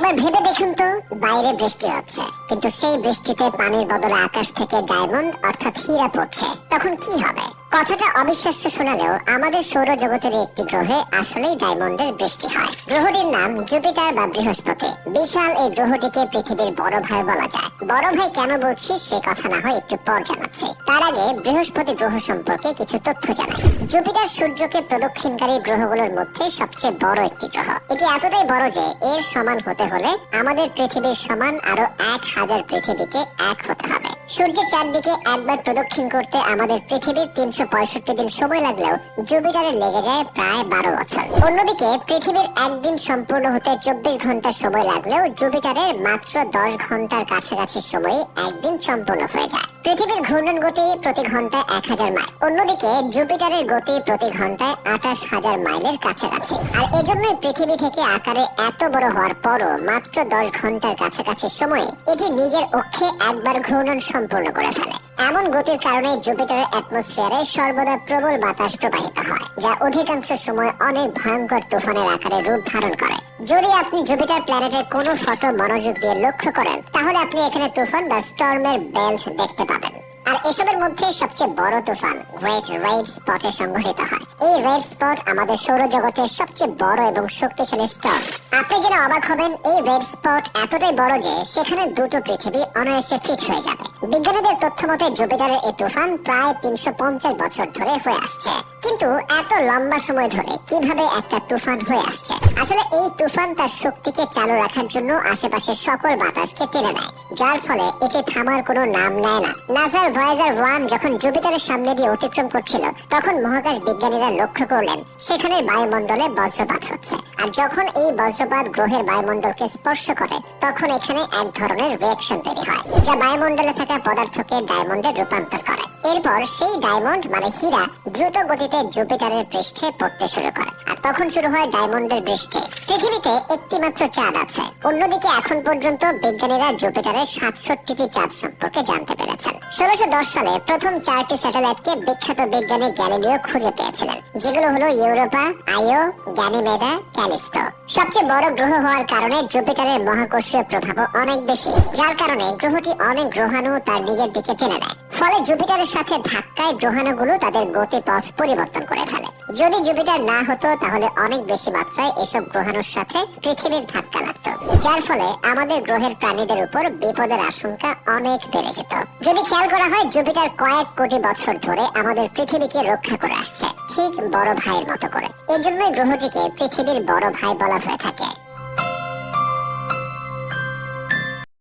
একবার ভেবে দেখুন তো, বাইরে বৃষ্টি হচ্ছে, কিন্তু সেই বৃষ্টিতে পানির বদলে আকাশ থেকে ডায়মন্ড অর্থাৎ হীরা পড়ছে, তখন কি হবে? কথাটা অবিশ্বাস্য শোনালেও আমাদের সৌরজগতের একটি গ্রহে আসলেই ডায়মন্ডের বৃষ্টি হয়। গ্রহটির নাম জুপিটার বা বৃহস্পতি। বিশাল এই গ্রহটিকে পৃথিবীর বড় ভাই বলা যায়। বড় ভাই কেন বলছি সে কথা না হয় একটু পর জানাচ্ছি। তার আগে বৃহস্পতি গ্রহ সম্পর্কে কিছু তথ্য জানাই। জুপিটার সূর্যকে প্রদক্ষিণকারী গ্রহগুলোর মধ্যে সবচেয়ে বড় একটি গ্রহ। এটি এতটাই বড় যে এর সমান হতে হলে আমাদের পৃথিবীর সমান আরো 1000 পৃথিবীকে এক হতে হবে। সূর্যের চারদিকে একবার প্রদক্ষিণ করতে আমাদের পৃথিবীর 365 দিন সময় লাগলেও জুপিটারে লেগে যায় প্রায় 12 বছর। অন্যদিকে পৃথিবীর একদিন সম্পূর্ণ হতে 24 ঘন্টা সময় লাগলেও জুপিটারের মাত্র 10 ঘন্টার কাছাকাছি সময়ে একদিন সম্পূর্ণ হয়ে যায়। পৃথিবীর ঘূর্ণন গতি প্রতি ঘন্টায় 1000 মাইল, অন্যদিকে জুপিটারের গতি প্রতি ঘন্টায় 28,000 মাইলের কাছাকাছি। আর এজন্যই পৃথিবী থেকে আকারে এত বড় হওয়ার পরও মাত্র 10 ঘন্টার কাছাকাছি সময়ে এটি নিজের অক্ষে একবার ঘূর্ণন সম্পূর্ণ করে ফেলে। এমন গতির কারণে জুপিটারের অ্যাটমসফিয়ারে সর্বদা প্রবল বাতাস প্রবাহিত হয়, যা অধিকাংশ সময় অনেক ভয়ঙ্কর তুফানের আকারে রূপ ধারণ করে। যদি আপনি জুপিটার প্ল্যানেটের কোনো ফটো মনোযোগ দিয়ে লক্ষ্য করেন, তাহলে আপনি এখানে তুফান বা স্টর্মের বেল্ট দেখতে পাবেন। আর এসবের মধ্যে সবচেয়ে বড় তুফান গ্রেট রেড স্পটে সংঘটিত হয়। এই রেড স্পট আমাদের সৌরজগতের সবচেয়ে বড় এবং শক্তিশালী স্টর্ম। আপনি যেন অবাক হবেন, এই রেড স্পট এতটাই বড় যে সেখানে দুটো পৃথিবী অনায়াসে ফিট হয়ে যাবে। বিজ্ঞানীদের তথ্য মতে জুপিটারের এই তুফান প্রায় 350 বছর ধরে হয়ে আসছে। কিন্তু এত লম্বা সময় ধরে কিভাবে একটা তুফান হয়ে আসছে? আসলে এই তুফান তার শক্তিকে চালু রাখার জন্য আশেপাশের সকল বাতাসকে টেনে নেয়, যার ফলে এটি থামার কোনো নাম নেয় না। নাসার ভয়েজার 1 যখন জুপিটারের সামনে দিয়ে অতিক্রম করছিল, তখন মহাকাশ বিজ্ঞানীরা লক্ষ্য করলেন সেখানের বায়ুমণ্ডলে বজ্রপাত হচ্ছে। আর যখন এই বজ্রপাত গ্রহের বায়ুমণ্ডলকে স্পর্শ করে, তখন এখানে এক ধরনের রিঅ্যাকশন তৈরি হয়, যা বায়ুমণ্ডলে থাকা পদার্থকে ডায়মন্ডে রূপান্তর করে। এরপর সেই ডায়মন্ড মানে হীরা দ্রুত গতিতে জুপিটারের পৃষ্ঠে পড়তে শুরু করে, আর তখন শুরু হয় ডায়মন্ডের বৃষ্টি। পৃথিবীতে একটি মাত্র চাঁদ আছে। অন্যদিকে এখন পর্যন্ত বিজ্ঞানীরা জুপিটারের 67টি চাঁদ সম্পর্কে জানতে পেরেছেন। 1610 সালে প্রথম 4টি স্যাটেলাইটকে বিখ্যাত বিজ্ঞানী গ্যালিলিও খুঁজে পেয়েছিলেন, যেগুলো হলো ইউরোপা, আইও, গ্যানিমেডা, ক্যালিস্টো। সবচেয়ে বড় গ্রহ হওয়ার কারণে জুপিটারের মহাকর্ষীয় প্রভাবও অনেক বেশি, যার কারণে গ্রহটি অনেক গ্রহাণু তার নিজের দিকে টেনে নেয়। ফলে জুপিটারের সাথে ধাক্কায় গ্রহাণুগুলো তাদের গতিপথ পরিবর্তন করে ফেলে। যদি জুপিটার না হতো, তাহলে অনেক বেশি মাত্রায় এসব গ্রহাণুর সাথে পৃথিবীর ধাক্কা লাগতো, যার ফলে আমাদের গ্রহের প্রাণীদের উপর বিপদের আশঙ্কা অনেক বেড়ে যেত। যদি খেয়াল করা হয়, জুপিটার কয়েক কোটি বছর ধরে আমাদের পৃথিবীকে রক্ষা করে আসছে, ঠিক বড় ভাইয়ের মতো করে। এজন্যই গ্রহটিকে পৃথিবীর বড় ভাই বলা হয়ে থাকে।